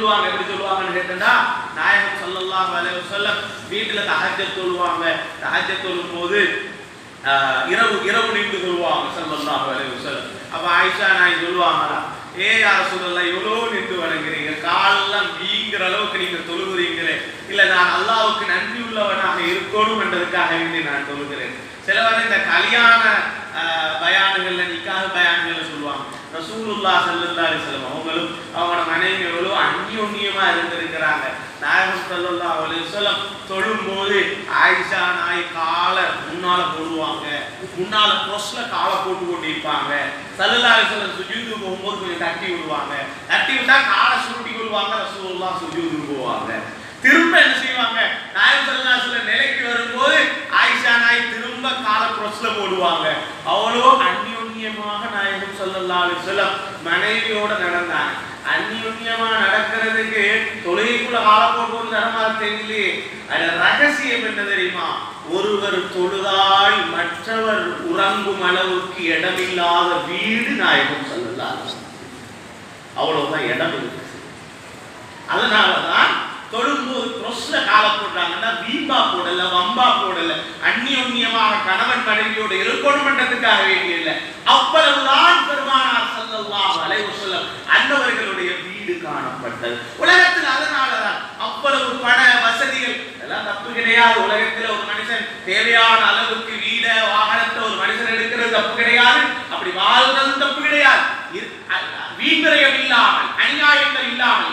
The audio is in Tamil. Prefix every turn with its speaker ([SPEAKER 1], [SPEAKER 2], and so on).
[SPEAKER 1] சொல்லுவாங்க. எப்படி சொல்லுவாங்கன்னு கேட்டா, நாயகம் ஸல்லல்லாஹு அலைஹி வஸல்லம் வீட்டுல தஹஜ்ஜத் தொழுவாங்க. தஹஜ்ஜத் தொழும் போது இரவு நின்று சொல்லுவாங்க ஸல்லல்லாஹு அலைஹி வஸல்லம். அப்ப ஆயிஷா நாய் சொல்லுவாங்களா, யா ரசூலல்லாஹ் இவ்வளவு நின்று வணங்குறீங்க, காலெல்லாம் வீங்கிற அளவுக்கு நீங்க தொழுகிறீங்களே, இல்ல நான் அல்லாஹ்வுக்கு நன்றி உள்ளவனாக இருக்கணும் என்றதுக்காக வேண்டி நான் தொழுகிறேன். சிலவர் இந்த கல்யாண பயான்கள்ல நிக்காஹ் பயான்கள்ல சொல்லுவாங்க, ரசூலுல்லாஹ் ஸல்லல்லாஹு அலைஹி வஸல்லம் அவங்களும் அவங்களோட மனைவிகளும் அந்யோன்யமா இருந்திருக்கிறாங்க. நாயகம் ஸல்லல்லாஹு அலைஹி வஸல்லம் தொழும்போது ஆயிஷா நாய் காலை முன்னால போடுவாங்க, முன்னால க்ரோஸ்ல காலை போட்டு கொண்டிருப்பாங்க. ஸல்லல்லாஹு அலைஹி வஸல்லம் சுஜூது போகும்போது கொஞ்சம் தட்டி விடுவாங்க, தட்டி விட்டா காலை சுருட்டி கொள்வாங்க, ரசூலுல்லாஹ் சுஜூது போவாங்க. திரும்ப என்ன செய்வாங்க, நாயகம் ஸல்லல்லாஹு அலைஹி வஸல்லம் நிலைக்கு வரும்போது ஆயிஷா நாய் திரும்ப காலை க்ரோஸ்ல போடுவாங்க. அவ்வளோ அந்யோன்யமாக நாயகம் ஸல்லல்லாஹு அலைஹி வஸல்லம் மனைவியோட நடந்தாங்க. அந்யோன்யமா நடக்கிறதுக்கு தொழுகைக்குள்ள கால போட்டு நடமாறு தெரியலையே. அது ரகசியம் என்ன தெரியுமா? ஒருவர் தொழுதால் மற்றவர் உறங்கும் அளவுக்கு இடமில்லாத வீடு நாயகம் ஸல்லல்லாஹு அலைஹி வஸல்லம். அவ்வளவுதான் இடம் இருக்கு. அதனாலதான் தொழும்போது க்ரோஸ்ல கால போடுறாங்கன்னா வீம்பா போடல, வம்பா போடல, அந்யோன்யமாக கணவன் மனைவியோட இருக்கணும் என்றதுக்காக வேண்டிய இல்லை. அவ்வளவுதான் பெருமானார் ஸல்லல்லாஹு அலைஹி வஸல்லம் அன்னவர்களுடைய வீடு காணப்பட்டது உலகத்தில். அதனாலதான் அவ்வளவு பண வசதிகள் எல்லாம் தப்பு கிடையாது. உலகத்தில் ஒரு மனுஷன் தேவையான அளவுக்கு வீட வாகனத்தை ஒரு மனுஷன் எடுக்கிறது தப்பு கிடையாது, அப்படி வாழ்றது தப்பு கிடையாது. வீண்விரயம் இல்லாமல், அநியாயங்கள் இல்லாமல்